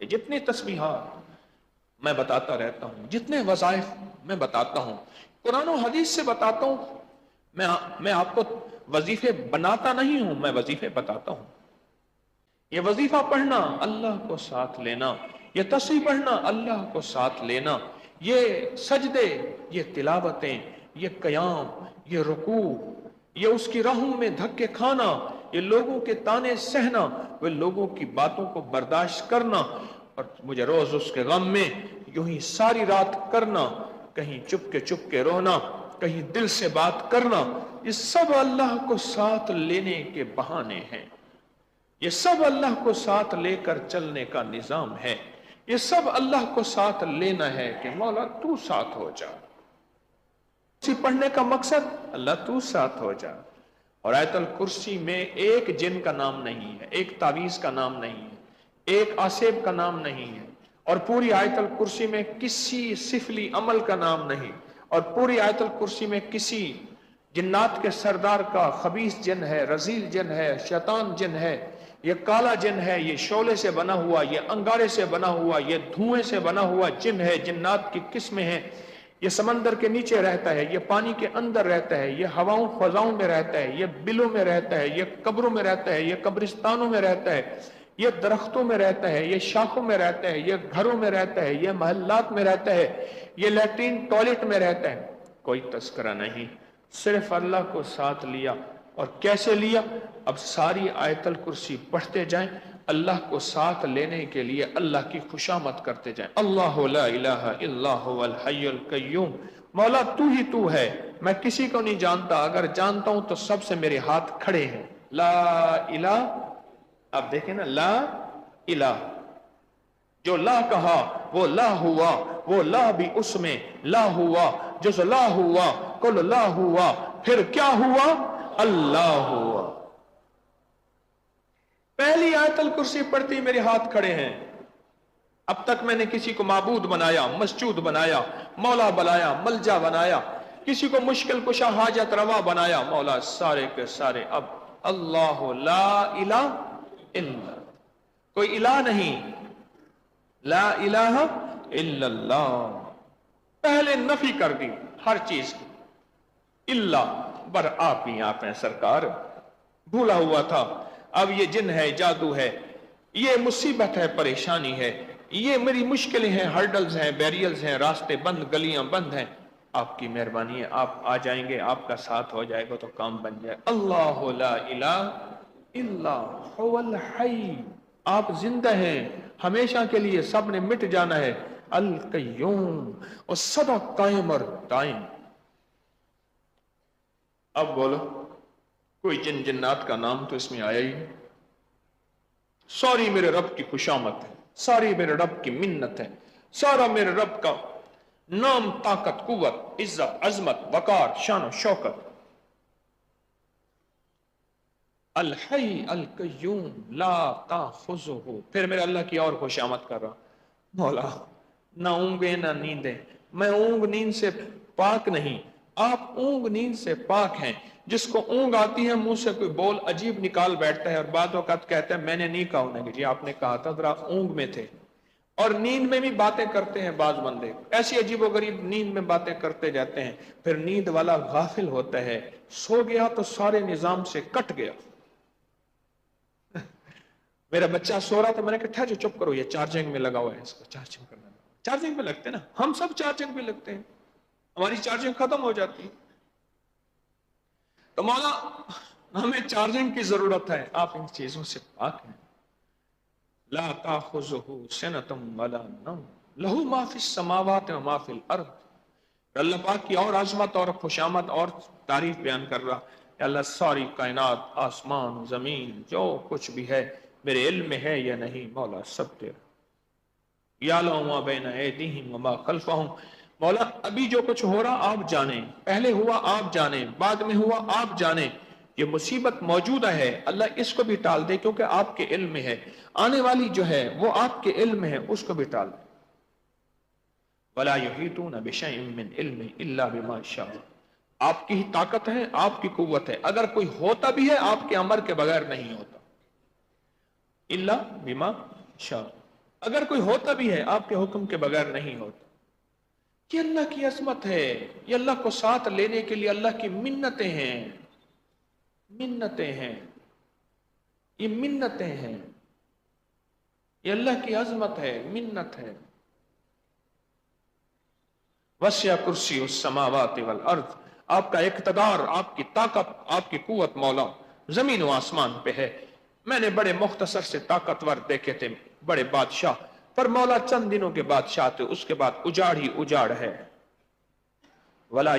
یہ جتنی تسبیحات میں بتاتا رہتا ہوں، جتنے وظائف میں بتاتا ہوں، قرآن و حدیث سے بتاتا ہوں، میں آپ کو وظیفے بناتا نہیں ہوں، میں وظیفے بتاتا ہوں۔ یہ وظیفہ پڑھنا، اللہ کو ساتھ لینا، یہ تسبیح پڑھنا، اللہ کو ساتھ لینا، یہ سجدے، یہ تلاوتیں، یہ قیام، یہ رکوع، یہ اس کی راہوں میں دھکے کھانا، یہ لوگوں کے تانے سہنا، وہ لوگوں کی باتوں کو برداشت کرنا، اور مجھے روز اس کے غم میں یوں ہی ساری رات کرنا، کہیں چپ کے رونا، کہیں دل سے بات کرنا، یہ سب اللہ کو ساتھ لینے کے بہانے ہیں، یہ سب اللہ کو ساتھ لے کر چلنے کا نظام ہے، یہ سب اللہ کو ساتھ لینا ہے کہ مولا تو ساتھ ہو جا۔ اسی پڑھنے کا مقصد اللہ تو ساتھ ہو جا۔ اور آیت الکرسی میں ایک جن کا نام نہیں ہے، ایک تعویذ کا نام نہیں ہے، ایک آسیب کا نام نہیں ہے، اور پوری آیت الکرسی میں کسی سفلی عمل کا نام نہیں، اور پوری آیت الکرسی میں کسی جنات کے سردار کا خبیث جن ہے، رذیل جن ہے، شیطان جن ہے، یہ کالا جن ہے، یہ شعلے سے بنا ہوا، یہ انگارے سے بنا ہوا، یہ دھوئیں سے بنا ہوا جن ہے، جنات کی قسمیں ہیں، یہ سمندر کے نیچے رہتا ہے، یہ پانی کے اندر رہتا ہے، یہ ہواؤں فضاؤں میں رہتا ہے، یہ بلوں میں رہتا ہے، یہ قبروں میں رہتا ہے، یہ قبرستانوں میں رہتا ہے، یہ درختوں میں رہتا ہے، یہ شاخوں میں رہتا ہے، یہ گھروں میں رہتا ہے، یہ محلات میں رہتا ہے، یہ لیٹرین ٹوائلٹ میں رہتا ہے۔ کوئی تذکرہ نہیں، صرف اللہ کو ساتھ لیا۔ اور کیسے لیا؟ اب ساری آیت الکرسی پڑھتے جائیں، اللہ کو ساتھ لینے کے لیے اللہ کی خوشامد کرتے جائیں۔ اللہ لا الہ الا هو الحی القیوم، مولا تو ہی تو ہے، میں کسی کو نہیں جانتا، اگر جانتا ہوں تو سب سے میرے ہاتھ کھڑے ہیں۔ لا الہ، اب دیکھیں نا، لا الہ، جو لا کہا وہ لا ہوا، وہ لا بھی اس میں لا ہوا، جس لا ہوا کل لا ہوا، پھر کیا ہوا؟ اللہ ہوا۔ پہلی آیت الکرسی پڑھتی میرے ہاتھ کھڑے ہیں۔ اب تک میں نے کسی کو معبود بنایا، مسجود بنایا، مولا بنایا، ملجا بنایا، کسی کو مشکل کشا حاجت روا بنایا، مولا سارے کے سارے اب اللہ لا الہ الا، کوئی الہ نہیں، لا الہ الا اللہ، پہلے نفی کر دی ہر چیز کی، اللہ بر آپ ہی آپ ہیں سرکار، بھولا ہوا تھا، اب یہ جن ہے، جادو ہے، یہ مصیبت ہے، پریشانی ہے، یہ میری مشکلیں ہیں، ہرڈلز ہیں، بیریلز ہیں، راستے بند، گلیاں بند ہیں، آپ کی مہربانی ہے، آپ آ جائیں گے، آپ کا ساتھ ہو جائے گا تو کام بن جائے۔ اللہ لا الہ الا هو الحی، آپ زندہ ہیں، ہمیشہ کے لیے سب نے مٹ جانا ہے، القیوم، اور سدا قائم اور دائم۔ اب بولو، کوئی جن جنات کا نام تو اس میں آیا ہی نہیں۔ ساری میرے رب کی خوشامد ہے، ساری میرے رب کی منت ہے، سارا میرے رب کا نام، طاقت، قوت، عزت، عظمت، وقار، شان و شوکت۔ الحی القیوم لا تاخذہ، پھر میرے اللہ کی اور خوشامد کر رہا، مولا نہ اونگیں نہ نیندیں، میں اونگ نیند سے پاک نہیں، آپ اونگ نیند سے پاک ہیں۔ جس کو اونگ آتی ہے منہ سے کوئی بول عجیب نکال بیٹھتا ہے، اور بعد وقت کہتا ہے میں نے نہیں کہا انہیں کہ جی آپ نے کہا تھا، ذرا اونگ میں تھے۔ اور نیند میں بھی باتیں کرتے ہیں بعض بندے، ایسی عجیب و غریب نیند میں باتیں کرتے جاتے ہیں، پھر نیند والا غافل ہوتا ہے، سو گیا تو سارے نظام سے کٹ گیا۔ میرا بچہ سو رہا تھا، میں نے کہا ٹھہر جو، چپ کرو، یہ چارجنگ میں لگا ہوا ہے، اس کو چارجنگ کرنا۔ چارجنگ پہ لگتے ہیں نا، ہم سب چارجنگ پہ لگتے ہیں، ہماری چارجنگ ختم ہو جاتی ہے۔ تو مولا ہمیں چارجنگ کی ضرورت ہے، آپ ان چیزوں سے پاک ہیں۔ لا تاخذہ سنۃ ولا نوم لہ ما فی السماوات و ما فی الارض۔ اللہ پاک کی اور عظمت اور خوشامد اور تعریف بیان کر رہا کہ اللہ ساری کائنات، آسمان، زمین، جو کچھ بھی ہے میرے علم میں ہے یا نہیں، مولا سب تیرا۔ یعلم ما بین ایدیہم وما خلفہم، مولا ابھی جو کچھ ہو رہا آپ جانیں، پہلے ہوا آپ جانیں، بعد میں ہوا آپ جانیں، یہ مصیبت موجودہ ہے اللہ اس کو بھی ٹال دے کیونکہ آپ کے علم میں ہے، آنے والی جو ہے وہ آپ کے علم میں ہے، اس کو بھی ٹال دے۔ ولا یحیطون بشیء من علمہ الا بما شاء، آپ کی ہی طاقت ہے، آپ کی قوت ہے، اگر کوئی ہوتا بھی ہے آپ کے امر کے بغیر نہیں ہوتا، الا بما شاء۔ اگر کوئی ہوتا بھی ہے آپ کے حکم کے بغیر نہیں ہوتا. یہ اللہ کی عظمت ہے. یہ اللہ کو ساتھ لینے کے لیے اللہ کی منتیں ہیں. منتیں ہیں. یہ منتیں ہیں. یہ اللہ کی عظمت ہے, منت ہے. وسع کرسی السماوات والارض. آپ کا اقتدار, آپ کی طاقت, آپ کی قوت مولا زمین و آسمان پہ ہے. میں نے بڑے مختصر سے طاقتور دیکھے تھے, بڑے بادشاہ, پر مولا چند دنوں کے بادشاہ تھے, اس کے بعد اجاڑ ہی اجاڑ ہے. ولا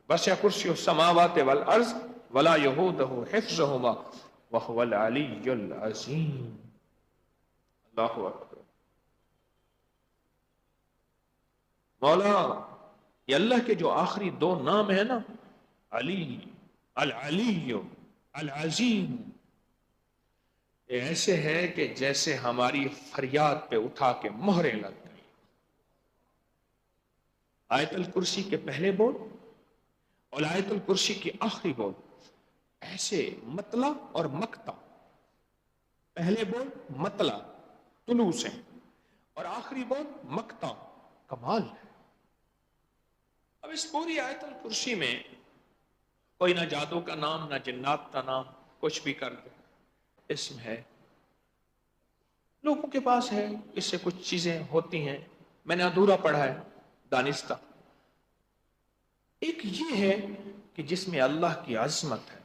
وسع کرسی السماوات والارض ولا یؤودہ حفظہما وهو العلی العظیم. اللہ اکبر. مولا, یہ اللہ کے جو آخری دو نام ہیں نا, علی, العلی, العظیم, یہ ایسے ہے کہ جیسے ہماری فریاد پہ اٹھا کے مہریں لگ گئی. آیت الکرسی کے پہلے بول اور آیت الکرسی کی آخری بول ایسے مطلع اور مقطع. پہلے بول مطلع طلوع سے, اور آخری بول مقطع. کمال ہے. اب اس پوری آیت الکرسی میں کوئی نہ جادو کا نام, نہ جنات کا نام, کچھ بھی کر دے. اسم ہے, لوگوں کے پاس ہے, اس سے کچھ چیزیں ہوتی ہیں. میں نے ادھورا پڑھا ہے دانستہ. ایک یہ ہے کہ جس میں اللہ کی عظمت ہے.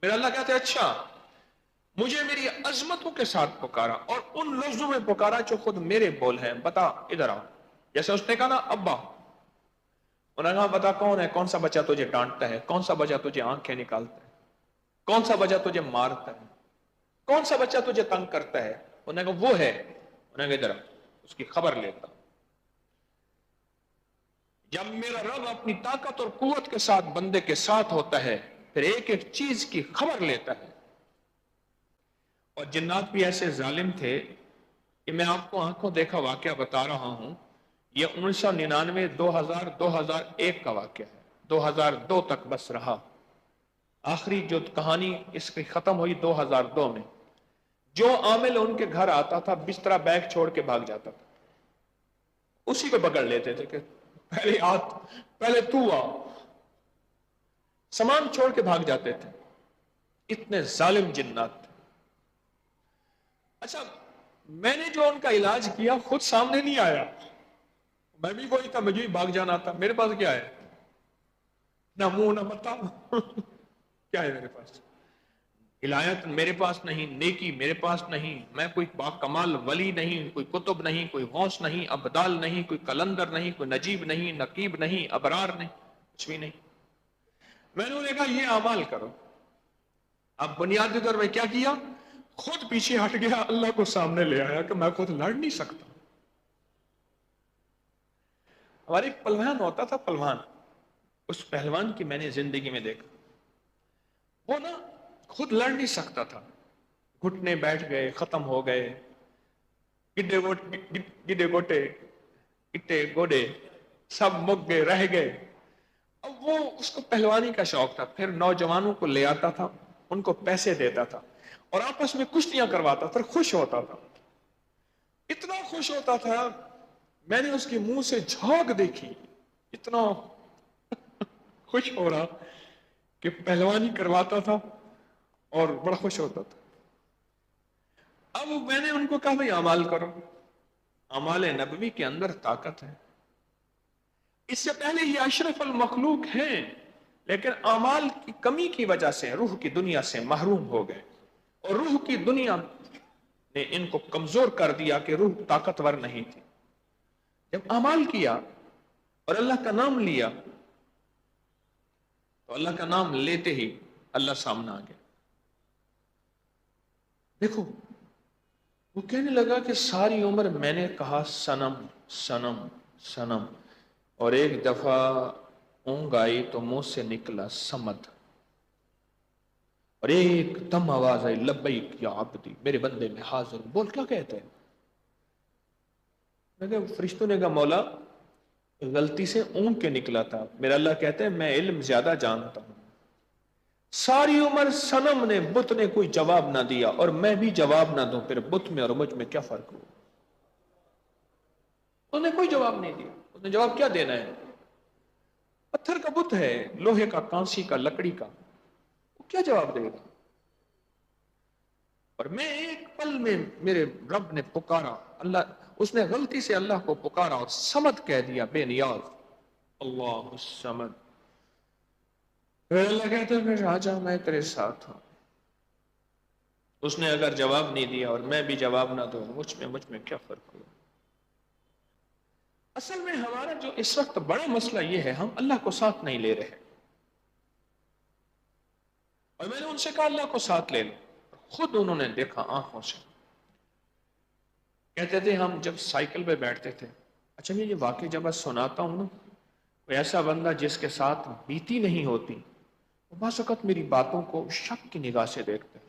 میرا اللہ کہتے ہیں اچھا مجھے میری عظمتوں کے ساتھ پکارا اور ان لفظوں میں پکارا جو خود میرے بول ہیں. بتا ادھر آؤ. جیسے اس نے کہا نا ابا, انہوں نے کہا بتا کون ہے, کون سا بچہ تجھے ڈانٹتا ہے, کون سا بچہ تجھے آنکھیں نکالتا ہے, کون سا بچہ تجھے مارتا ہے, کون سا بچہ تجھے تنگ کرتا ہے. انہوں نے کہا وہ ہے. انہوں نے کہا ادھر اس کی خبر لیتا. جب میرا رب اپنی طاقت اور قوت کے ساتھ بندے کے ساتھ ہوتا ہے پھر ایک ایک چیز کی خبر لیتا ہے. اور جنات بھی ایسے ظالم تھے کہ میں آپ کو آنکھوں دیکھا واقعہ بتا رہا ہوں. یہ 1999 2000 2001 کا واقعہ ہے. 2002 تک بس رہا. آخری جو کہانی اس کی ختم ہوئی 2002 میں. جو عامل ان کے گھر آتا تھا بسترا بیگ چھوڑ کے بھاگ جاتا تھا. اسی کو پکڑ لیتے تھے کہ پہلے تو آ. سامان چھوڑ کے بھاگ جاتے تھے. اتنے ظالم جنات تھے. اچھا میں نے جو ان کا علاج کیا خود سامنے نہیں آیا. میں بھی وہی تھا, مجھے بھی بھاگ جانا تھا. میرے پاس کیا ہے, نہ منہ نہ متا. کیا ہے میرے پاس؟ ہدایت میرے پاس نہیں, نیکی میرے پاس نہیں, میں کوئی باکمال ولی نہیں, کوئی کتب نہیں, کوئی غوث نہیں, ابدال نہیں, کوئی کلندر نہیں, کوئی نجیب نہیں, نقیب نہیں, ابرار نہیں, کچھ بھی نہیں. میں نے انہیں کہا یہ اعمال کرو. اب بنیادی طور پہ کیا کیا, خود پیچھے ہٹ گیا, اللہ کو سامنے لے آیا کہ میں خود لڑ نہیں سکتا. ہمارے ایک پہلوان ہوتا تھا, پہلوان. اس پہلوان کی میں نے زندگی میں دیکھا, وہ نا خود لڑ نہیں سکتا تھا. گھٹنے بیٹھ گئے, ختم ہو گئے. گڈے گوٹے اٹے گوڈے سب مک گئے, رہ گئے. اب وہ اس کو پہلوانی کا شوق تھا. پھر نوجوانوں کو لے آتا تھا, ان کو پیسے دیتا تھا اور آپس میں کشتیاں کرواتا تھا. پھر خوش ہوتا تھا, اتنا خوش ہوتا تھا. میں نے اس کے منہ سے جھاگ دیکھی, اتنا خوش ہو رہا کہ پہلوانی کرواتا تھا اور بڑا خوش ہوتا تھا. اب میں نے ان کو کہا بھائی اعمال کرو. اعمال نبوی کے اندر طاقت ہے. اس سے پہلے یہ اشرف المخلوق ہیں, لیکن اعمال کی کمی کی وجہ سے روح کی دنیا سے محروم ہو گئے, اور روح کی دنیا نے ان کو کمزور کر دیا کہ روح طاقتور نہیں تھی. جب اعمال کیا اور اللہ کا نام لیا تو اللہ کا نام لیتے ہی اللہ سامنے آ گیا. دیکھو وہ کہنے لگا کہ ساری عمر میں نے کہا سنم سنم سنم, اور ایک دفعہ اونگ آئی تو منہ سے نکلا سمد, اور ایک دم آواز آئی لبیک یا عبدی, میرے بندے میں حاضر. بول کیا کہتے ہیں؟ میں کہا فرشتوں نے کہا مولا غلطی سے اونگ کے نکلا تھا. میرا اللہ کہتے ہیں میں علم زیادہ جانتا ہوں. ساری عمر صنم نے, بت نے کوئی جواب نہ دیا, اور میں بھی جواب نہ دوں, پھر بت میں اور مجھ میں کیا فرق ہو؟ تو نے کوئی جواب نہیں دیا. اس نے جواب کیا دینا ہے؟ پتھر کا بت ہے، لوہے کا، کانسی کا، لکڑی کا، وہ کیا جواب دے گا؟ اور میں ایک پل میں میرے رب نے پکارا، اللہ، اس نے غلطی سے اللہ کو پکارا اور صمد کہہ دیا، بے نیاز، اللہ الصمد. پھر اللہ کہتا ہے پھر راجا میں تیرے ساتھ ہوں. اس نے اگر جواب نہیں دیا اور میں بھی جواب نہ دوں، مجھ میں کیا فرق ہوا؟ اصل میں ہمارا جو اس وقت بڑا مسئلہ یہ ہے، ہم اللہ کو ساتھ نہیں لے رہے. اور میں نے ان سے کہا اللہ کو ساتھ لے لو، خود انہوں نے دیکھا آنکھوں سے. کہتے تھے ہم جب سائیکل پہ بیٹھتے تھے، اچھا میں یہ واقعی جب میں سناتا ہوں نا، کوئی ایسا بندہ جس کے ساتھ بیتی نہیں ہوتی، وہ بعض وقت میری باتوں کو شک کی نگاہ سے دیکھتے ہیں،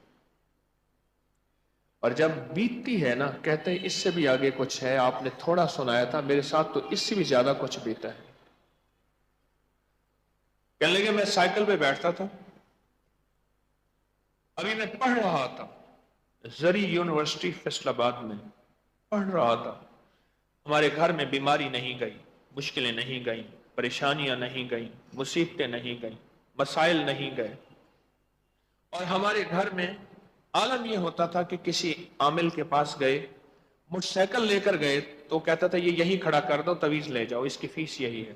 اور جب بیتتی ہے نا کہتے ہیں اس سے بھی آگے کچھ ہے، آپ نے تھوڑا سنایا تھا، میرے ساتھ تو اس سے بھی زیادہ کچھ بیتا ہے. کہنے لگے میں سائیکل پہ بیٹھتا تھا، ابھی میں پڑھ رہا تھا زری یونیورسٹی فیصل آباد میں پڑھ رہا تھا. ہمارے گھر میں بیماری نہیں گئی، مشکلیں نہیں گئیں، پریشانیاں نہیں گئیں، مصیبتیں نہیں گئیں، مسائل نہیں گئے. اور ہمارے گھر میں عالم یہ ہوتا تھا کہ کسی عامل کے پاس گئے، موٹر سائیکل لے کر گئے تو کہتا تھا یہ یہیں کھڑا کر دو، تویز لے جاؤ، اس کی فیس یہی ہے.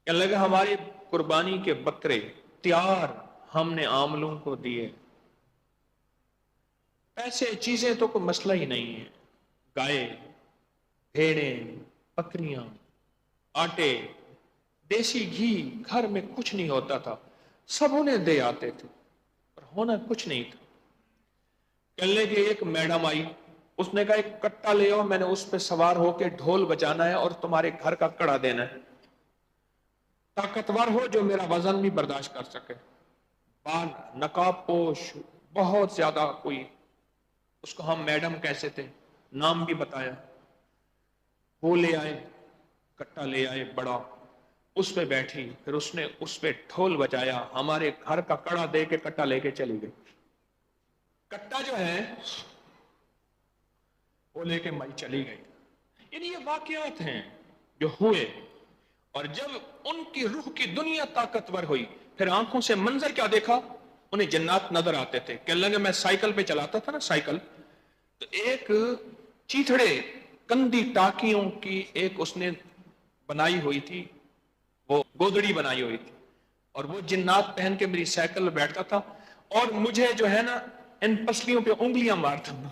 کہنے لگا ہماری قربانی کے بکرے تیار ہم نے عاملوں کو دیے، ایسے چیزیں تو کوئی مسئلہ ہی نہیں ہے. گائے، بھیڑیں، بکریاں، آٹے، دیسی گھی، گھر میں کچھ نہیں ہوتا تھا، سب انہیں دے آتے تھے، اور ہونا کچھ نہیں تھا. کہنے لگے ایک میڈم آئی، اس نے کہا ایک کٹا لے آؤ، میں نے اس پہ سوار ہو کے ڈھول بجانا ہے اور تمہارے گھر کا کڑا دینا ہے. طاقتور ہو جو میرا وزن بھی برداشت کر سکے، بال نقاب پوش، بہت زیادہ، کوئی اس کو ہم میڈم کیسے تھے، نام بھی بتایا. وہ لے آئے، کٹا لے آئے بڑا، اس پہ بیٹھی، پھر اس نے اس پہ ڈھول بجایا، ہمارے گھر کا کڑا دے کے کٹا لے کے چلی گئی. کٹا جو ہے وہ لے کے مائی چلی گئی. یعنی یہ واقعات ہیں جو ہوئے، اور جب ان کی روح کی دنیا طاقتور ہوئی، پھر آنکھوں سے منظر کیا دیکھا، انہیں جنات نظر آتے تھے. کہنے لگے میں سائیکل پہ چلاتا تھا نا سائیکل، تو ایک چیتھڑے کندی ٹاکیوں کی ایک اس نے بنائی ہوئی تھی، وہ گودڑی بنائی ہوئی تھی، اور وہ جنات پہن کے میری سائیکل پہ بیٹھتا تھا، اور مجھے جو ہے نا ان پسلیوں پہ انگلیاں مارتا تھا،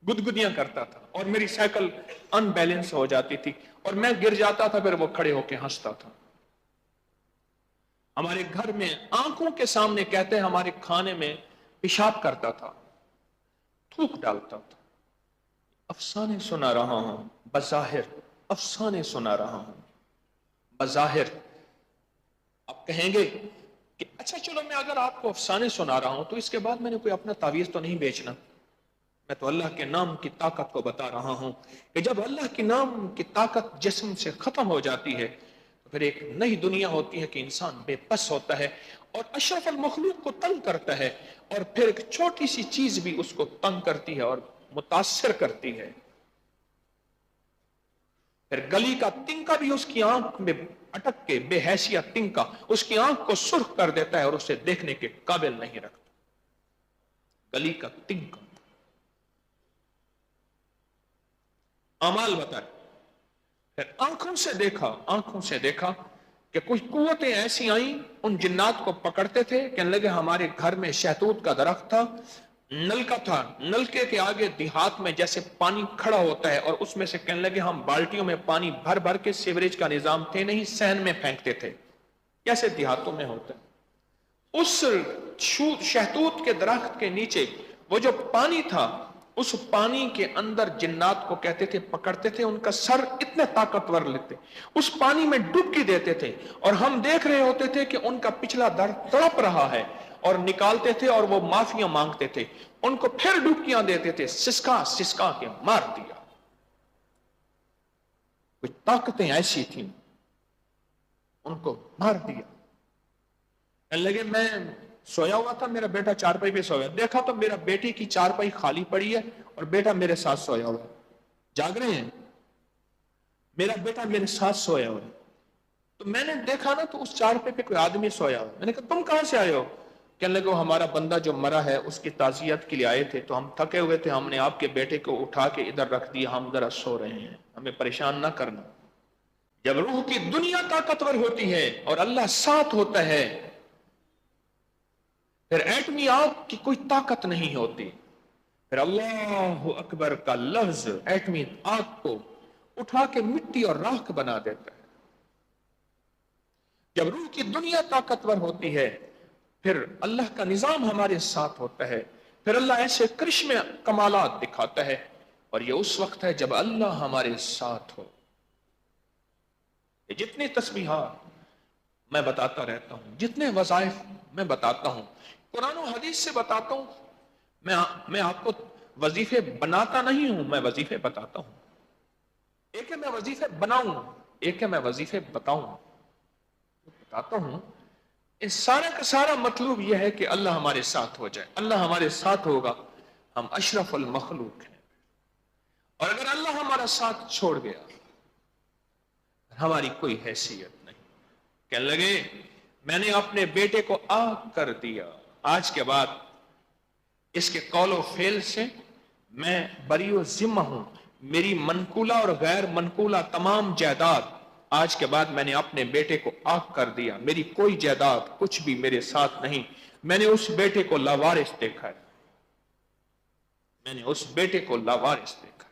گدگدیاں کرتا تھا، اور میری سائیکل ان بیلنس ہو جاتی تھی، اور میں گر جاتا تھا، پھر وہ کھڑے ہو کے ہنستا تھا. ہمارے گھر میں آنکھوں کے سامنے کہتے ہیں ہمارے کھانے میں پیشاب کرتا تھا، تھوک ڈالتا تھا. افسانے سنا رہا ہوں، بظاہر افسانے سنا رہا ہوں، بظاہر. آپ کہیں گے کہ اچھا چلو میں اگر آپ کو افسانے سنا رہا ہوں تو اس کے بعد میں نے کوئی اپنا تعویذ تو نہیں بیچنا، میں تو اللہ کے نام کی طاقت کو بتا رہا ہوں کہ جب اللہ کے نام کی طاقت جسم سے ختم ہو جاتی ہے تو پھر ایک نئی دنیا ہوتی ہے کہ انسان بے بس ہوتا ہے اور اشرف المخلوق کو تنگ کرتا ہے، اور پھر ایک چھوٹی سی چیز بھی اس کو تنگ کرتی ہے اور متاثر کرتی ہے. پھر گلی کا تنکا بھی اس کی آنکھ میں اٹک کے، بے حیثیت تنکا اس کی آنکھ کو سرخ کر دیتا ہے اور اسے دیکھنے کے قابل نہیں رکھتا. گلی کا تنکا اعمال بتائے. پھر آنکھوں سے دیکھا کہ کچھ قوتیں ایسی آئیں، ان جنات کو پکڑتے تھے. کہنے لگے ہمارے گھر میں شہتوت کا درخت تھا، نلکا تھا، نلکے کے آگے دیہات میں جیسے پانی کھڑا ہوتا ہے، اور اس میں سے کہنے لگے ہم بالٹیوں میں پانی بھر بھر کے، سیوریج کا نظام تھے نہیں، صحن میں پھینکتے تھے جیسے دیہاتوں میں ہوتا ہے. اس شہتوت کے درخت کے نیچے وہ جو پانی تھا، اس پانی کے اندر جنات کو کہتے تھے پکڑتے تھے، ان کا سر اتنے طاقتور لیتے، اس پانی میں ڈبکی دیتے تھے، اور ہم دیکھ رہے ہوتے تھے کہ ان کا پچھلا در تڑپ رہا ہے، اور نکالتے تھے اور وہ معافیاں مانگتے تھے، ان کو پھر ڈبکیاں دیتے تھے، سسکا سسکا کے مار دیا. کچھ طاقتیں ایسی تھیں، ان کو مار دیا. لگے میں سویا ہوا تھا، میرا بیٹا چارپائی پہ سویا، دیکھا تو میرا بیٹی کی چارپائی خالی پڑی ہے اور بیٹا میرے ساتھ سویا ہوا ہے. جاگ رہے ہیں؟ میرا بیٹا میرے ساتھ سویا ہوا ہے. تو میں نے دیکھا نا تو اس چارپے پہ کوئی آدمی سویا ہوا. میں نے کہا تم کہاں سے آئے ہو؟ کہنے لگے ہمارا بندہ جو مرا ہے اس کی تعزیت کے لیے آئے تھے, تو ہم تھکے ہوئے تھے, ہم نے آپ کے بیٹے کو اٹھا کے ادھر رکھ دیا, ہم ذرا سو رہے ہیں, ہمیں پریشان نہ کرنا. جب روح کی دنیا طاقتور ہوتی ہے اور اللہ ساتھ ہوتا ہے, پھر ایٹمی آگ کی کوئی طاقت نہیں ہوتی. پھر اللہ اکبر کا لفظ ایٹمی آگ کو اٹھا کے مٹی اور راکھ بنا دیتا ہے. جب روح کی دنیا طاقتور ہوتی ہے, پھر اللہ کا نظام ہمارے ساتھ ہوتا ہے, پھر اللہ ایسے کرشمے کمالات دکھاتا ہے, اور یہ اس وقت ہے جب اللہ ہمارے ساتھ ہو. یہ جتنی تسبیحات میں بتاتا رہتا ہوں, جتنے وظائف میں بتاتا ہوں, قرآن و حدیث سے بتاتا ہوں. میں آپ کو وظیفے بناتا نہیں ہوں, میں وظیفے بتاتا ہوں. ایک ہے میں وظیفے بناؤں, ایک ہے میں وظیفے بتاؤں. بتاتا ہوں, اس سارا کا سارا مطلوب یہ ہے کہ اللہ ہمارے ساتھ ہو جائے. اللہ ہمارے ساتھ ہوگا, ہم اشرف المخلوق ہیں. اور اگر اللہ ہمارا ساتھ چھوڑ گیا, ہماری کوئی حیثیت نہیں. کہنے لگے میں نے اپنے بیٹے کو آگ کر دیا, آج کے بعد اس کے قول و فعل سے میں بری و ذمہ ہوں. میری منقولہ اور غیر منقولہ تمام جائیداد آج کے بعد میں نے اپنے بیٹے کو آگ کر دیا. میری کوئی جائیداد کچھ بھی میرے ساتھ نہیں. میں نے اس بیٹے کو لاوارث دیکھا ہے, میں نے اس بیٹے کو لاوارث دیکھا.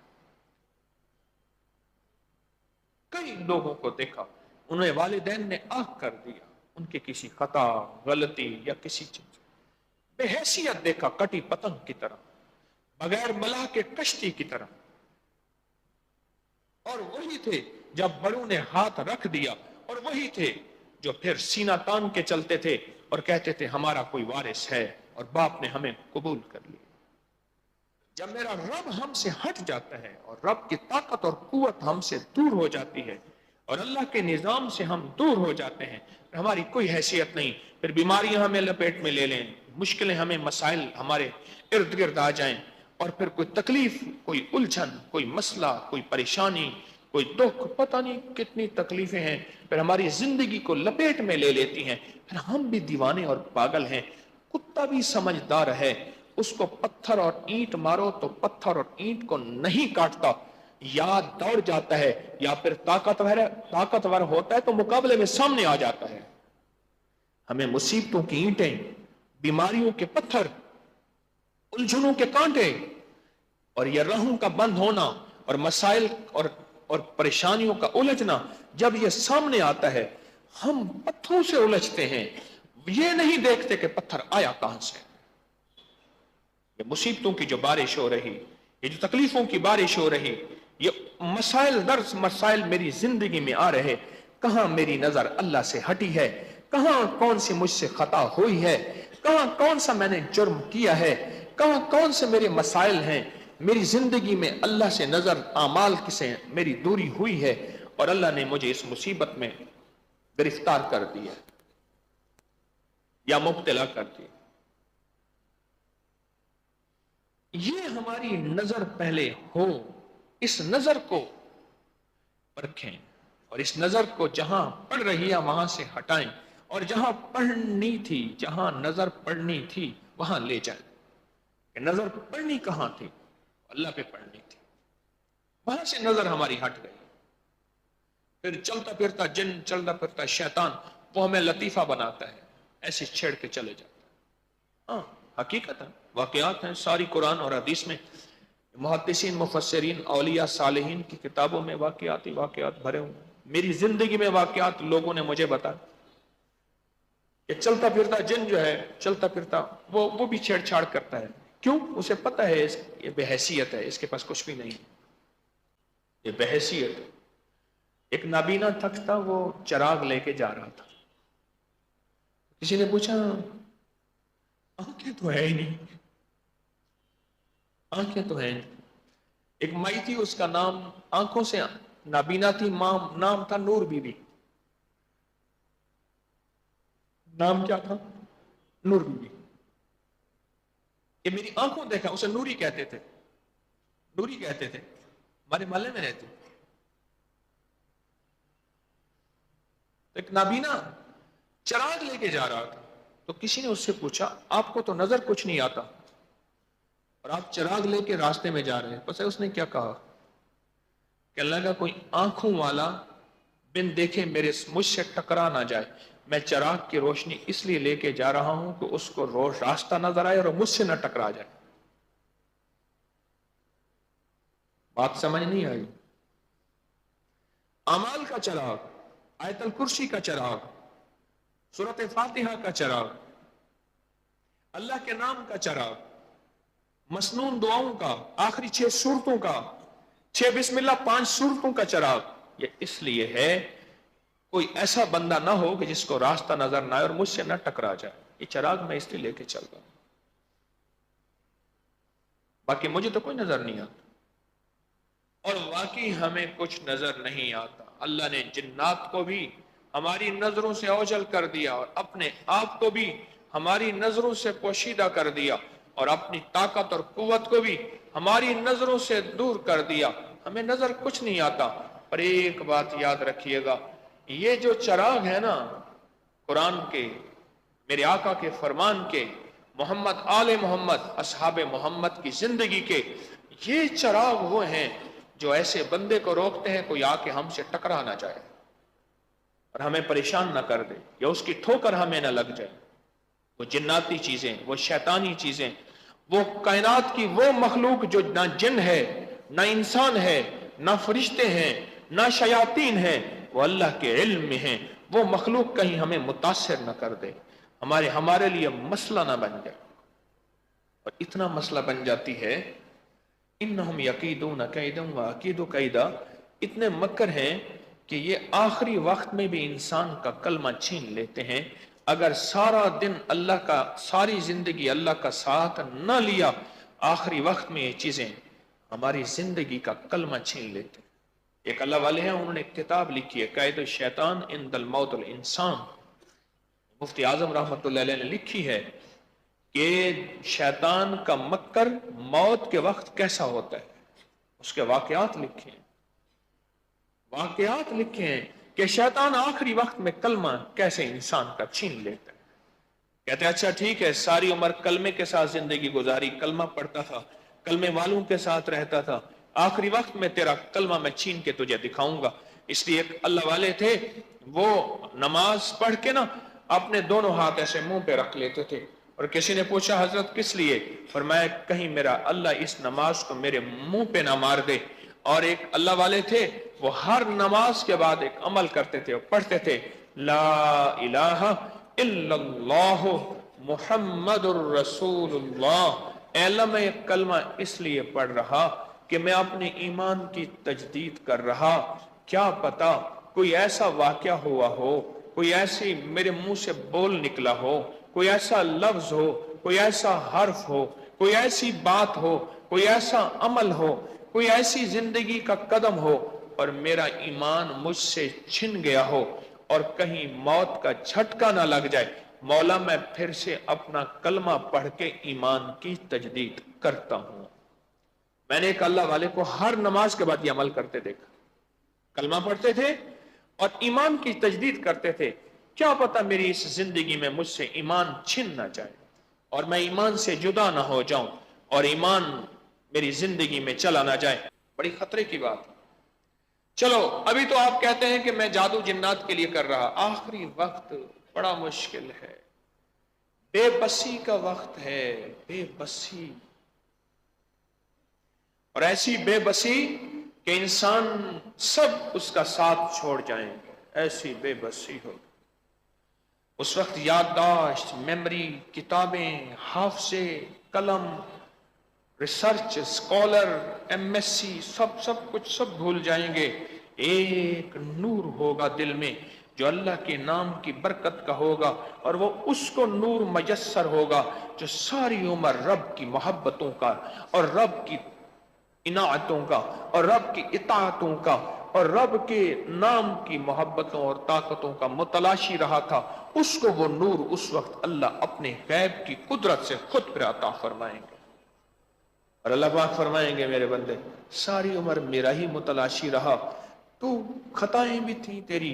کئی لوگوں کو دیکھا انہیں والدین نے آگ کر دیا, ان کے کسی خطا غلطی یا کسی چیز بے حیثیت دیکھا, کٹی پتنگ کی طرح, بغیر ملاح کے کشتی کی طرح. اور وہی تھے جب بڑوں نے ہاتھ رکھ دیا, اور وہی تھے جو پھر سینہ تان کے چلتے تھے اور کہتے تھے ہمارا کوئی وارث ہے, اور باپ نے ہمیں قبول کر لیا. جب میرا رب ہم سے ہٹ جاتا ہے اور رب کی طاقت اور قوت ہم سے دور ہو جاتی ہے اور اللہ کے نظام سے ہم دور ہو جاتے ہیں, ہماری کوئی حیثیت نہیں. پھر بیماریاں ہمیں لپیٹ میں لے لیں, مشکلیں ہمیں مسائل ہمارے ارد گرد آ جائیں, اور پھر کوئی تکلیف, کوئی الجھن, کوئی مسئلہ, کوئی پریشانی, کوئی دکھ, پتہ نہیں کتنی تکلیفیں ہیں پھر ہماری زندگی کو لپیٹ میں لے لیتی ہیں. پھر ہم بھی دیوانے اور پاگل ہیں. کتا بھی سمجھدار ہے, اس کو پتھر اور اینٹ مارو تو پتھر اور اینٹ کو نہیں کاٹتا, یا دوڑ جاتا ہے یا پھر طاقتور ہوتا ہے تو مقابلے میں سامنے آ جاتا ہے. ہمیں مصیبتوں کی اینٹیں, بیماریوں کے پتھر, الجھنوں کے کانٹے اور یہ راہوں کا بند ہونا اور مسائل اور پریشانیوں کا الجھنا جب یہ سامنے آتا ہے, ہم پتھروں سے الجھتے ہیں, یہ نہیں دیکھتے کہ پتھر آیا کہاں سے. یہ مصیبتوں کی جو بارش ہو رہی, یہ جو تکلیفوں کی بارش ہو رہی, یہ مسائل درس مسائل میری زندگی میں آ رہے, کہاں میری نظر اللہ سے ہٹی ہے, کہاں کون سی مجھ سے خطا ہوئی ہے, کہاں کون سا میں نے جرم کیا ہے, کہاں کون سے میرے مسائل ہیں. میری زندگی میں اللہ سے نظر اعمال سے میری دوری ہوئی ہے, اور اللہ نے مجھے اس مصیبت میں گرفتار کر دیا یا مبتلا کر دیا. یہ ہماری نظر پہلے ہو, اس نظر کو پرکھیں, اور اس نظر کو جہاں پڑ رہی ہے وہاں سے ہٹائیں, اور جہاں پڑھنی تھی, جہاں نظر پڑنی تھی وہاں لے جائیں. کہ نظر پڑنی کہاں تھی؟ اللہ پہ پڑنی تھی, وہاں سے نظر ہماری ہٹ گئی. پھر چلتا پھرتا جن, چلتا پھرتا شیطان, وہ ہمیں لطیفہ بناتا ہے, ایسے چھیڑ کے چلے جاتا ہے. ہاں حقیقت ہے, واقعات ہیں ساری قرآن اور حدیث میں, محدثین, مفسرین, اولیاء, صالحین کی کتابوں میں واقعات ہی واقعات بھرے ہوئے. میری زندگی میں واقعات لوگوں نے مجھے بتایا کہ چلتا پھرتا جن جو ہے, چلتا پھرتا وہ بھی چھیڑ چھاڑ کرتا ہے. کیوں؟ اسے پتہ ہے یہ بے حیثیت ہے, اس کے پاس کچھ بھی نہیں, یہ بے حیثیت ہے. ایک نابینا تک تھا, وہ چراغ لے کے جا رہا تھا. کسی نے پوچھا آنکھیں تو ہے ہی نہیں, آنکھیں تو ہیں نہیں. ایک مائی تھی, اس کا نام آنکھوں سے نابینا تھی, نام تھا نور بی بی. نام کیا تھا؟ نور بی بی. یہ میری آنکھوں دیکھا, اسے نوری کہتے تھے, نوری کہتے تھے, ہمارے محلے میں رہتے. تو ایک نابینا چراغ لے کے جا رہا تھا، تو کسی نے اس سے پوچھا آپ کو تو نظر کچھ نہیں آتا اور آپ چراغ لے کے راستے میں جا رہے ہیں، پس اس نے کیا کہا کہ اللہ کا کوئی آنکھوں والا بن دیکھے مجھ سے ٹکرا نہ جائے، میں چراغ کی روشنی اس لیے لے کے جا رہا ہوں کہ اس کو راستہ نظر آئے اور مجھ سے نہ ٹکرا جائے۔ بات سمجھ نہیں آئی؟ اعمال کا چراغ، آیت الکرسی کا چراغ، سورۃ فاتحہ کا چراغ، اللہ کے نام کا چراغ، مسنون دعاؤں کا، آخری 6 سورتوں کا، 6 بسم اللہ 5 سورتوں کا چراغ، یہ اس لیے ہے کوئی ایسا بندہ نہ ہو کہ جس کو راستہ نظر نہ آئے اور مجھ سے نہ ٹکرا جائے، یہ چراغ میں اس لیے لے کے چل رہا ہوں، باقی مجھے تو کوئی نظر نہیں آتا۔ اور واقعی ہمیں کچھ نظر نہیں آتا، اللہ نے جنات کو بھی ہماری نظروں سے اوجھل کر دیا اور اپنے آپ کو بھی ہماری نظروں سے پوشیدہ کر دیا اور اپنی طاقت اور قوت کو بھی ہماری نظروں سے دور کر دیا، ہمیں نظر کچھ نہیں آتا۔ پر ایک بات یاد رکھیے گا، یہ جو چراغ ہے نا قرآن کے، میرے آقا کے فرمان کے، محمد آل محمد اصحاب محمد کی زندگی کے، یہ چراغ وہ ہیں جو ایسے بندے کو روکتے ہیں کوئی آ کے ہم سے ٹکرا نہ جائے اور ہمیں پریشان نہ کر دے یا اس کی ٹھوکر ہمیں نہ لگ جائے۔ وہ جناتی چیزیں، وہ شیطانی چیزیں، وہ کائنات کی وہ مخلوق جو نہ جن ہے نہ انسان ہے نہ فرشتے ہیں نہ شیاطین ہیں، وہ اللہ کے علم میں ہیں، وہ مخلوق کہیں ہمیں متاثر نہ کر دے، ہمارے لیے مسئلہ نہ بن جائے۔ اور اتنا مسئلہ بن جاتی ہے، انہم یقیدون کیدا واکید کیدا، اتنے مکر ہیں کہ یہ آخری وقت میں بھی انسان کا کلمہ چھین لیتے ہیں۔ اگر سارا دن اللہ کا، ساری زندگی اللہ کا ساتھ نہ لیا، آخری وقت میں یہ چیزیں ہماری زندگی کا کلمہ چھین لیتے ہیں۔ ایک اللہ والے ہیں، انہوں نے ایک کتاب لکھی ہے قید الشیطان عند الموت الانسان، مفتی اعظم رحمۃ اللہ علیہ نے لکھی ہے کہ شیطان کا مکر موت کے وقت کیسا ہوتا ہے، اس کے واقعات لکھے ہیں کہ شیطان آخری وقت میں کلمہ کیسے انسان کا چھین لیتا ہے۔ کہتے ہیں اچھا ٹھیک ہے، ساری عمر کلمے کے ساتھ زندگی گزاری، کلمہ پڑھتا تھا، کلمے والوں کے ساتھ رہتا تھا، آخری وقت میں تیرا کلمہ میں چھین کے تجھے دکھاؤں گا۔ اس لیے ایک اللہ والے تھے، وہ نماز پڑھ کے نا اپنے دونوں ہاتھ ایسے منہ پہ رکھ لیتے تھے، اور کسی نے پوچھا حضرت کس لیے؟ فرمایا کہیں میرا اللہ اس نماز کو میرے منہ پہ نہ مار دے۔ اور ایک اللہ والے تھے، وہ ہر نماز کے بعد ایک عمل کرتے تھے، اور پڑھتے تھے لا الہ الا اللہ محمد الرسول اللہ، اے اللہ میں یہ کلمہ اس لیے پڑھ رہا کہ میں اپنے ایمان کی تجدید کر رہا، کیا پتا کوئی ایسا واقعہ ہوا ہو، کوئی ایسی میرے منہ سے بول نکلا ہو، کوئی ایسا لفظ ہو، کوئی ایسا حرف ہو، کوئی ایسی بات ہو، کوئی ایسا عمل ہو، کوئی ایسی زندگی کا قدم ہو اور میرا ایمان مجھ سے چھن گیا ہو اور کہیں موت کا جھٹکا نہ لگ جائے، مولا میں پھر سے اپنا کلمہ پڑھ کے ایمان کی تجدید کرتا ہوں۔ میں نے ایک اللہ والے کو ہر نماز کے بعد یہ عمل کرتے دیکھا، کلمہ پڑھتے تھے اور ایمان کی تجدید کرتے تھے، کیا پتا میری اس زندگی میں مجھ سے ایمان چھن نہ جائے اور میں ایمان سے جدا نہ ہو جاؤں اور ایمان میری زندگی میں چلا نہ جائے۔ بڑی خطرے کی بات۔ چلو ابھی تو آپ کہتے ہیں کہ میں جادو جنات کے لیے کر رہا، آخری وقت بڑا مشکل ہے، بے بسی کا وقت ہے، بے بسی، اور ایسی بے بسی کہ انسان سب اس کا ساتھ چھوڑ جائیں گے، ایسی بے بسی ہو۔ اس وقت یادداشت، میموری، کتابیں، حافظے، قلم، research, scholar, M S C, سب کچھ بھول جائیں گے۔ ایک نور ہوگا دل میں جو اللہ کے نام کی برکت کا ہوگا، اور وہ اس کو نور میسر ہوگا جو ساری عمر رب کی محبتوں کا اور رب کی انعتوں کا اور رب کی اطاعتوں کا اور رب کے نام کی محبتوں اور طاقتوں کا متلاشی رہا تھا، اس کو وہ نور اس وقت اللہ اپنے غیب کی قدرت سے خود پر عطا فرمائیں گے۔ اور اللہ پاک فرمائیں گے میرے بندے ساری عمر میرا ہی متلاشی رہا، تو خطائیں بھی تھیں تیری،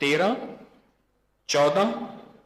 13, 14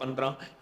15,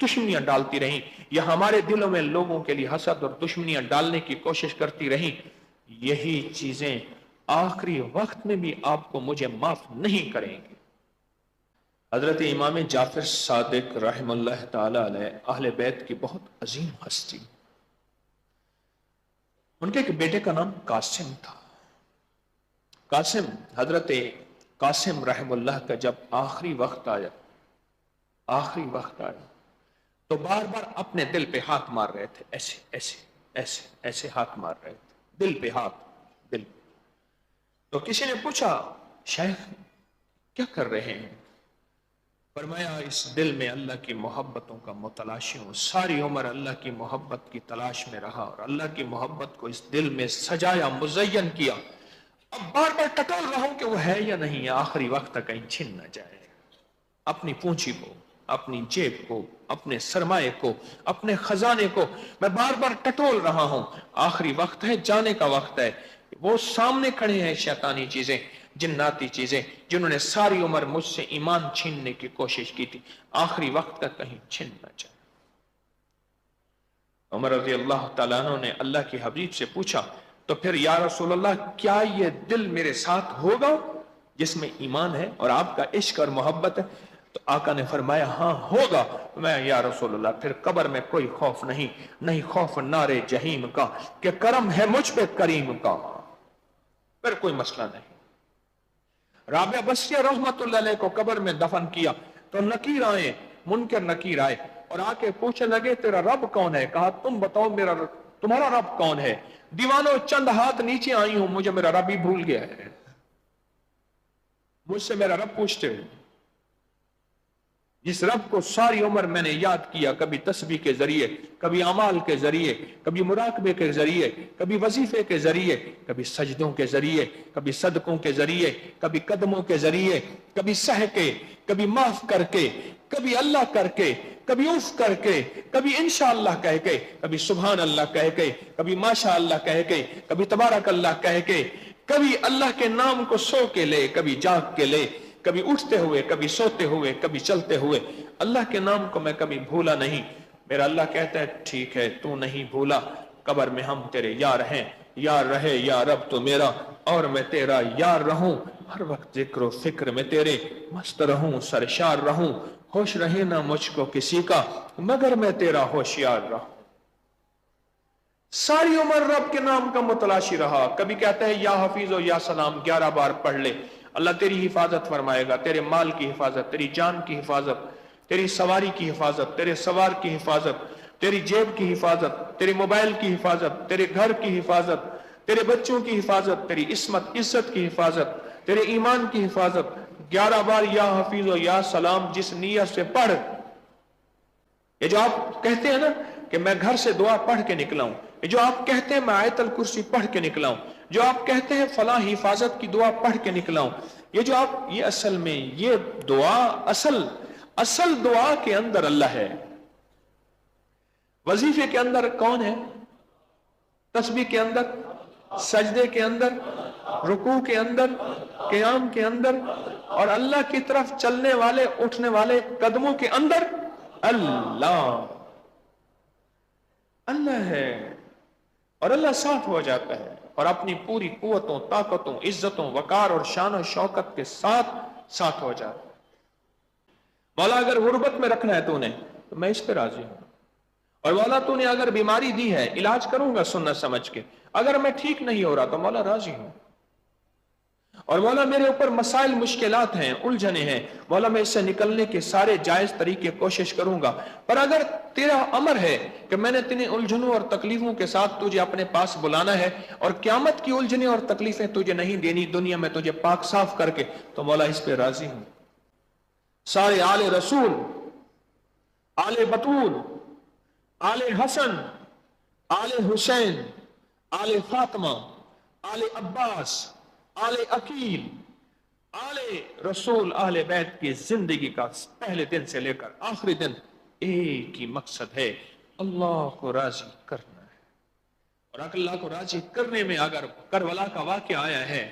دشمنیاں ڈالتی رہیں یا ہمارے دلوں میں لوگوں کے لیے حسد اور دشمنیاں ڈالنے کی کوشش کرتی رہیں، یہی چیزیں آخری وقت میں بھی آپ کو مجھے معاف نہیں کریں گے۔ حضرت امام جعفر صادق رحم اللہ تعالی علیہ اہل بیت کی بہت عظیم ہستی، ان کے ایک بیٹے کا نام قاسم تھا۔ قاسم، حضرت قاسم رحم اللہ کا جب آخری وقت آیا تو بار بار اپنے دل پہ ہاتھ مار رہے تھے، ایسے ایسے ایسے ایسے ہاتھ مار رہے تھے، دل پہ ہاتھ، دل پہ۔ تو کسی نے پوچھا شیخ کیا کر رہے ہیں؟ فرمایا اس دل میں اللہ کی محبتوں کا متلاشی ہوں، ساری عمر اللہ کی محبت کی تلاش میں رہا اور اللہ کی محبت کو اس دل میں سجایا، مزین کیا، اب بار بار ٹٹول رہا ہوں کہ وہ ہے یا نہیں ہے، آخری وقت تک کہیں چھن نہ جائے۔ اپنی پونچھی کو، اپنی جیب کو، اپنے سرمایے کو، اپنے خزانے کو میں بار بار ٹٹول رہا ہوں، آخری وقت ہے، جانے کا وقت ہے۔ وہ سامنے کھڑے ہیں شیطانی چیزیں، جناتی چیزیں، جنہوں نے ساری عمر مجھ سے ایمان چھیننے کی کوشش کی تھی، آخری وقت تک کہیں چھن نہ جائے۔ عمر رضی اللہ تعالیٰ عنہ نے اللہ کی حبیب سے پوچھا تو پھر یا رسول اللہ کیا یہ دل میرے ساتھ ہوگا جس میں ایمان ہے اور آپ کا عشق اور محبت ہے؟ تو آقا نے فرمایا ہاں ہوگا۔ میں یا رسول اللہ پھر قبر میں کوئی خوف نہیں، نہیں خوف نار جہیم کا کہ کرم ہے مجھ پہ کریم کا، پھر کوئی مسئلہ نہیں۔ رابعہ بصریہ رحمت اللہ علیہ کو قبر میں دفن کیا تو نکیر آئے، منکر نکیر آئے اور آ کے پوچھنے لگے تیرا رب کون ہے؟ کہا تم بتاؤ تمہارا رب کون ہے؟ دیوانوں چند ہاتھ نیچے آئی ہوں، مجھے میرا رب ہی بھول گیا ہے، مجھ سے میرا رب پوچھتے ہو۔ جس رب کو ساری عمر میں نے یاد کیا، کبھی تسبیح کے ذریعے، کبھی اعمال کے ذریعے، کبھی مراقبے کے ذریعے، کبھی وظیفے کے ذریعے، کبھی سجدوں کے ذریعے، کبھی صدقوں کے ذریعے، کبھی قدموں کے ذریعے، کبھی سہ کے، کبھی معاف کر کے، کبھی اللہ کر کے، کبھی اف کر کے، کبھی انشاءاللہ کہہ کے، کبھی سبحان اللہ کہہ کے، کبھی ماشاء اللہ کہہ کے، کبھی تبارک اللہ کہہ کے، کبھی اللہ کے نام کو سو کے لے، کبھی جاگ کے لے، کبھی اٹھتے ہوئے، کبھی سوتے ہوئے، کبھی چلتے ہوئے، اللہ کے نام کو میں کبھی بھولا نہیں۔ میرا اللہ کہتا ہے ٹھیک ہے تو نہیں بھولا، قبر میں ہم تیرے یار ہیں، یار رہے یا رب تو میرا اور میں تیرا یار رہوں، ہر وقت ذکر و فکر میں تیرے مست رہوں، سرشار رہوں، ہوش رہے نہ مجھ کو کسی کا مگر میں تیرا ہوشیار رہوں۔ ساری عمر رب کے نام کا متلاشی رہا، کبھی کہتا ہے یا حفیظ و یا سلام 11 بار پڑھ لے، اللہ تیری حفاظت فرمائے گا، تیرے مال کی حفاظت، تیری جان کی حفاظت، تیری سواری کی حفاظت، تیرے سوار کی حفاظت، تیری جیب کی حفاظت، تیرے موبائل کی حفاظت، تیرے گھر کی حفاظت، تیرے بچوں کی حفاظت، تیری عصمت عزت کی حفاظت، تیرے ایمان کی حفاظت۔ 11 بار یا حفیظ و یا سلام جس نیت سے پڑھ، یہ جو آپ کہتے ہیں نا کہ میں گھر سے دعا پڑھ کے نکلا ہوں، یہ جو آپ کہتے ہیں میں آیت الکرسی پڑھ کے نکلا ہوں، جو آپ کہتے ہیں فلاں حفاظت کی دعا پڑھ کے نکلا ہوں، یہ اصل میں یہ دعا اصل دعا کے اندر اللہ ہے۔ وظیفے کے اندر کون ہے؟ تسبیح کے اندر، سجدے کے اندر، رکوع کے اندر، قیام کے اندر اور اللہ کی طرف چلنے والے اٹھنے والے قدموں کے اندر اللہ ہے، اور اللہ ساتھ ہو جاتا ہے اور اپنی پوری قوتوں، طاقتوں، عزتوں، وقار اور شان و شوکت کے ساتھ ہو جاتا ہے۔ مولا اگر غربت میں رکھنا ہے تو نے تو میں اس پہ راضی ہوں، اور مولا تو نے اگر بیماری دی ہے علاج کروں گا سنت سمجھ کے، اگر میں ٹھیک نہیں ہو رہا تو مولا راضی ہوں، اور مولا میرے اوپر مسائل مشکلات ہیں، الجھنے ہیں، مولا میں اس سے نکلنے کے سارے جائز طریقے کوشش کروں گا، پر اگر تیرا امر ہے کہ میں نے تینہیں الجھنوں اور تکلیفوں کے ساتھ تجھے اپنے پاس بلانا ہے اور قیامت کی الجھنیں اور تکلیفیں تجھے نہیں دینی، دنیا میں تجھے پاک صاف کر کے، تو مولا اس پہ راضی ہوں۔ سارے آل رسول، آل بطول، آل حسن، آل حسین، آل فاطمہ، آل عباس، آل عقیل، آل رسول، اہل بیت کی زندگی کا پہلے دن سے لے کر آخری دن ایک ہی مقصد ہے، اللہ کو راضی کرنا ہے۔ اور اگر اللہ کو راضی کرنے میں اگر کربلا کا واقعہ آیا ہے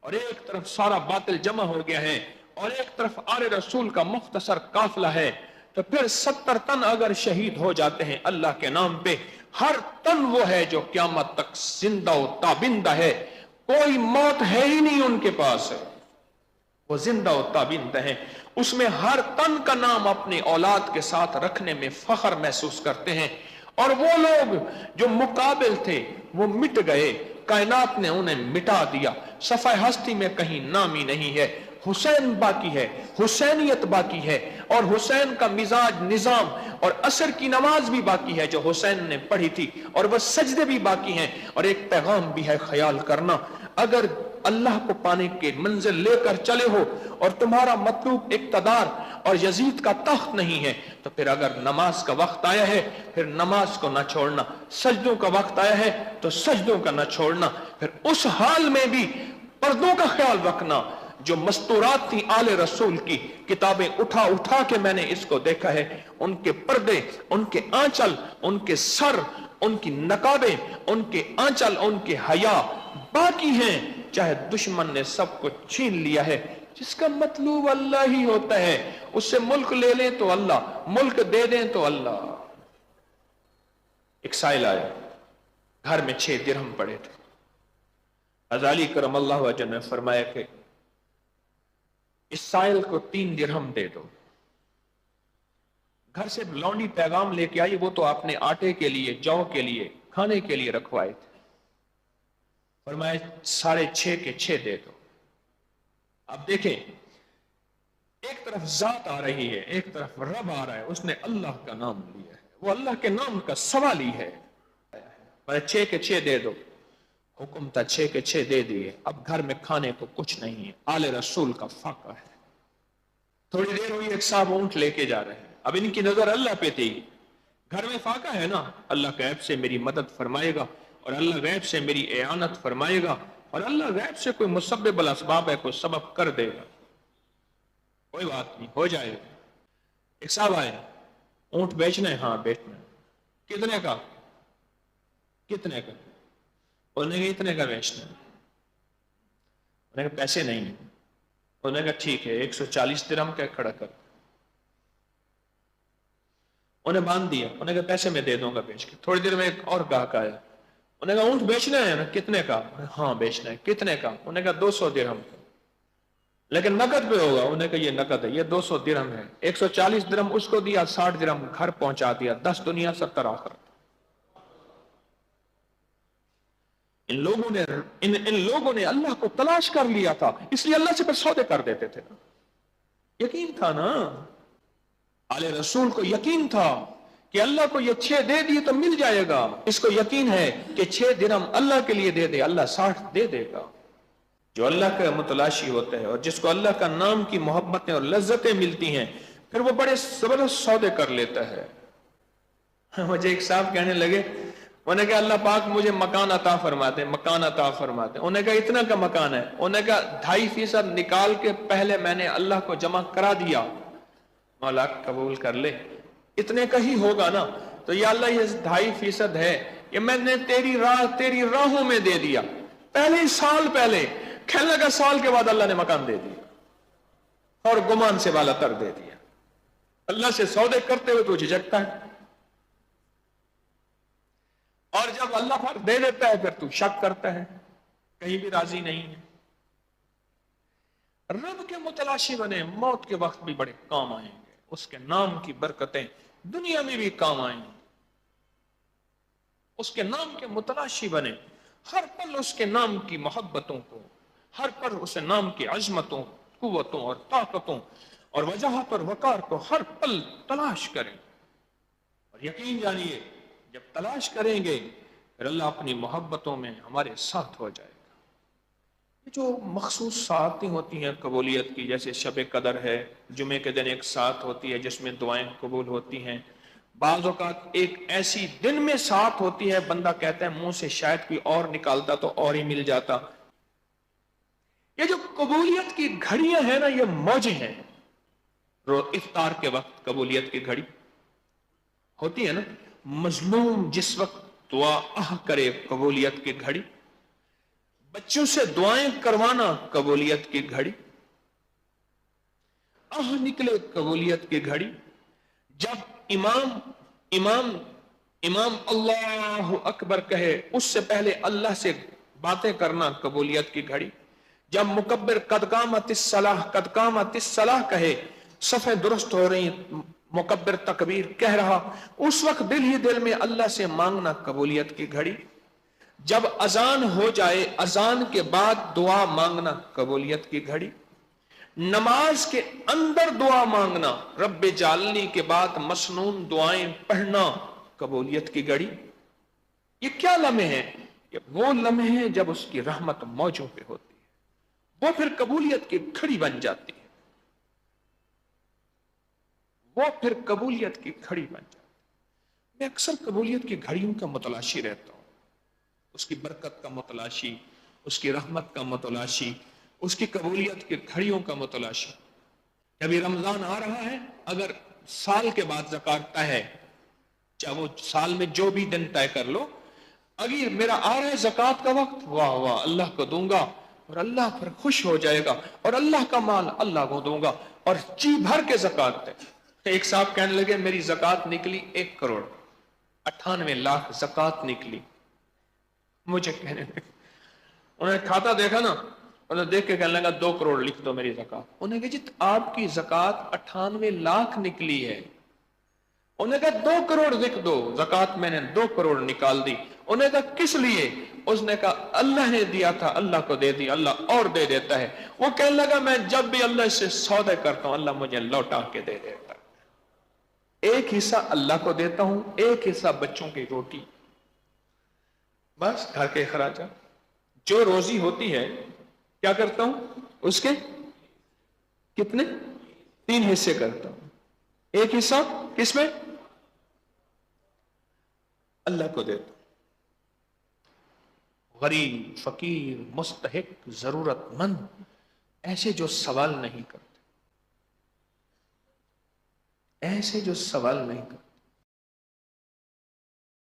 اور ایک طرف سارا باطل جمع ہو گیا ہے اور ایک طرف آل رسول کا مختصر قافلہ ہے، تو پھر 70 تن اگر شہید ہو جاتے ہیں اللہ کے نام پہ، ہر تن وہ ہے جو قیامت تک زندہ و تابندہ ہے، کوئی موت ہے ہی نہیں ان کے پاس، وہ زندہ و تابندہ ہیں، اس میں ہر تن کا نام اپنی اولاد کے ساتھ رکھنے میں فخر محسوس کرتے ہیں۔ اور وہ لوگ جو مقابل تھے وہ مٹ گئے، کائنات نے انہیں مٹا دیا، صفحہ ہستی میں کہیں نام ہی نہیں ہے، حسین باقی ہے، حسینیت باقی ہے، اور حسین کا مزاج، نظام اور عصر کی نماز بھی باقی ہے جو حسین نے پڑھی تھی، اور وہ سجدے بھی باقی ہیں۔ اور ایک پیغام بھی ہے خیال کرنا، اگر اللہ کو پانے کے منزل لے کر چلے ہو اور تمہارا مطلوب اقتدار اور یزید کا تخت نہیں ہے، تو پھر اگر نماز کا وقت آیا ہے پھر نماز کو نہ چھوڑنا، سجدوں کا وقت آیا ہے تو سجدوں کا نہ چھوڑنا، پھر اس حال میں بھی پردوں کا خیال رکھنا۔ جو مستورات تھی آل رسول کی کتابیں اٹھا اٹھا کے میں نے اس کو دیکھا ہے، ان کے پردے، ان کے آنچل، ان کے سر، ان کی نقابیں، ان کے آنچل، ان کے حیا باقی ہیں، چاہے دشمن نے سب کچھ چھین لیا ہے۔ جس کا مطلوب اللہ ہی ہوتا ہے، اس سے ملک لے لیں تو اللہ، ملک دے دیں تو اللہ۔ ایک سائل آیا، گھر میں 6 درہم پڑے تھے، غزالی کرم اللہ وجہ نے فرمایا کہ اس سائل کو 3 درہم دے دو۔ گھر سے لونڈی پیغام لے کے آئی، وہ تو آپ نے آٹے کے لیے، جو کے لیے، کھانے کے لیے رکھوائے تھے، فرمایا 6.5 کے 6 دے دو۔ اب دیکھیں، ایک طرف ذات آ رہی ہے، ایک طرف رب آ رہا ہے، اس نے اللہ کا نام لیا ہے، وہ اللہ کے نام کا سوال ہی ہے، 6 کے 6 دے دو۔ حکم تھا 6 کے 6 دے دیے، اب گھر میں کھانے کو کچھ نہیں ہے، آل رسول کا فاقہ ہے۔ تھوڑی دیر ہوئی، ایک صاحب اونٹ لے کے جا رہے ہیں، اب ان کی نظر اللہ پہ تھی، گھر میں فاقہ ہے نا، اللہ غیب سے میری مدد فرمائے گا، اور اللہ غیب سے میری اعانت فرمائے گا، اور اللہ غیب سے کوئی مسبب الاسباب ہے، کوئی سبب کر دے گا، کوئی بات نہیں، ہو جائے گا۔ ایک صاحب آئے، اونٹ بیچنا ہے؟ ہاں بیچنا ہے۔ کتنے کا؟ کتنے کا؟ انہوں نے کہا اتنے کا بیچنا ہے۔ انہوں نے کہا پیسے نہیں ہیں۔ انہوں نے کہا ٹھیک ہے 140 درہم کا کھڑا کر۔ انہیں باندھ دیا، انہوں نے کہا پیسے میں دے دوں گا بیچ کے۔ تھوڑی دیر میں ایک اور گاہک آیا، انہوں نے کہا اونٹ بیچنا ہے نا؟ کتنے کا؟ ہاں بیچنا ہے۔ کتنے کا؟ انہوں نے کہا 200 درہم کا، لیکن نقد پہ ہوگا۔ انہوں نے کہا یہ نقد ہے، یہ 200 درہم ہے۔ 140 درہم اس کو دیا، 60 درہم گھر پہنچا دیا، 10 دنیا 70 آخرت۔ ان لوگوں نے اللہ کو تلاش کر لیا تھا، اس لیے اللہ سے پھر سودے کر دیتے تھے۔ یقین تھا نا، آل رسول کو یقین تھا کہ اللہ کو یہ 6 دے دیے تو مل جائے گا، اس کو یقین ہے کہ 6 درہم اللہ کے لیے دے دے، اللہ 60 دے دے گا۔ جو اللہ کا متلاشی ہوتا ہے اور جس کو اللہ کا نام کی محبتیں اور لذتیں ملتی ہیں، پھر وہ بڑے زبردست سودے کر لیتا ہے۔ مجھے ایک صاحب کہنے لگے، انہوں نے کہا اللہ پاک مجھے مکان عطا فرماتے، مکان عطا فرماتے۔ انہوں نے کہا اتنا کا مکان ہے؟ انہوں نے کہا 2.5% نکال کے پہلے میں نے اللہ کو جمع کرا دیا، مولا قبول کر لے، اتنے کا ہی ہوگا نا؟ تو یا اللہ یہ 2.5% ہے، یہ میں نے تیری راہوں میں دے دیا، پہلے سال پہلے۔ کہنے لگا سال کے بعد اللہ نے مکان دے دیا اور گمان سے والا تر دے دیا۔ اللہ سے سودے کرتے ہوئے تو جھجکتا ہے، اور جب اللہ پر دے دیتا ہے پھر تو شک کرتا ہے، کہیں بھی راضی نہیں ہے۔ رب کے متلاشی بنے، موت کے وقت بھی بڑے کام آئیں گے، اس کے نام کی برکتیں دنیا میں بھی کام آئیں گے۔ اس کے نام کے متلاشی بنے، ہر پل اس کے نام کی محبتوں کو، ہر پل اس نام کی عظمتوں، قوتوں اور طاقتوں اور وجاہت اور وقار کو ہر پل تلاش کریں، اور یقین جانیے جب تلاش کریں گے پھر اللہ اپنی محبتوں میں ہمارے ساتھ ہو جائے گا۔ یہ جو مخصوص ساعتیں ہوتی ہیں قبولیت کی، جیسے شب قدر ہے، جمعے کے دن ایک ساعت ہوتی ہے جس میں دعائیں قبول ہوتی ہیں، بعض اوقات ایک ایسی دن میں ساتھ ہوتی ہے بندہ کہتا ہے منہ سے شاید کوئی اور نکالتا تو اور ہی مل جاتا۔ یہ جو قبولیت کی گھڑیاں ہیں نا، یہ موجیں ہیں۔ افطار کے وقت قبولیت کی گھڑی ہوتی ہے نا، مظلوم جس وقت دعا کرے قبولیت کی گھڑی، بچوں سے دعائیں کروانا قبولیت کی گھڑی، نکلے قبولیت کی گھڑی، جب امام امام اللہ اکبر کہے اس سے پہلے اللہ سے باتیں کرنا قبولیت کی گھڑی. جب مکبر قد قامت الصلاح کہے صفیں درست ہو رہی، مکبر تکبیر کہہ رہا، اس وقت دل ہی دل میں اللہ سے مانگنا قبولیت کی گھڑی. جب اذان ہو جائے اذان کے بعد دعا مانگنا قبولیت کی گھڑی. نماز کے اندر دعا مانگنا، رب جعلنی کے بعد مسنون دعائیں پڑھنا قبولیت کی گھڑی. یہ کیا لمحے ہیں؟ یہ وہ لمحے ہیں جب اس کی رحمت موجوں پہ ہوتی ہے، وہ پھر قبولیت کی گھڑی بن جاتی ہے، وہ پھر قبولیت کی گھڑی بن جاتی ہے. میں اکثر قبولیت کی گھڑیوں کا متلاشی رہتا ہوں، اس کی برکت کا متلاشی، اس کی رحمت کا متلاشی، اس کی قبولیت کی گھڑیوں کا متلاشی. جب رمضان آ رہا ہے، اگر سال کے بعد زکات طے ہے، چاہے وہ سال میں جو بھی دن طے کر لو، اگر میرا آ رہا ہے زکات کا وقت، واہ واہ اللہ کو دوں گا اور اللہ پر خوش ہو جائے گا، اور اللہ کا مال اللہ کو دوں گا، اور جی بھر کے زکات دے. ایک صاحب کہنے لگے میری زکات نکلی 1,98,00,000 زکات نکلی. مجھے کہنے لگے، انہوں نے کھاتا دیکھا نا، انہوں نے دیکھ کے کہنے لگا 2 کروڑ لکھ دو میری زکات. انہوں نے کہا جی آپ کی زکات 98,00,000 نکلی ہے. انہوں نے کہا 2 کروڑ لکھ دو زکات. میں نے 2 کروڑ نکال دی. انہوں نے کہا کس لیے؟ اس نے کہا اللہ نے دیا تھا، اللہ کو دے دی، اللہ اور دے دیتا ہے. وہ کہنے لگا میں جب بھی اللہ سے سودے کرتا ہوں اللہ مجھے لوٹا کے دے دیتا ہے. ایک حصہ اللہ کو دیتا ہوں، ایک حصہ بچوں کی روٹی، بس گھر کے اخراجات. جو روزی ہوتی ہے کیا کرتا ہوں، اس کے کتنے 3 حصے کرتا ہوں. ایک حصہ کس میں؟ اللہ کو دیتا ہوں. غریب، فقیر، مستحق، ضرورت مند، ایسے جو سوال نہیں کرتے، ایسے جو سوال نہیں کرتے.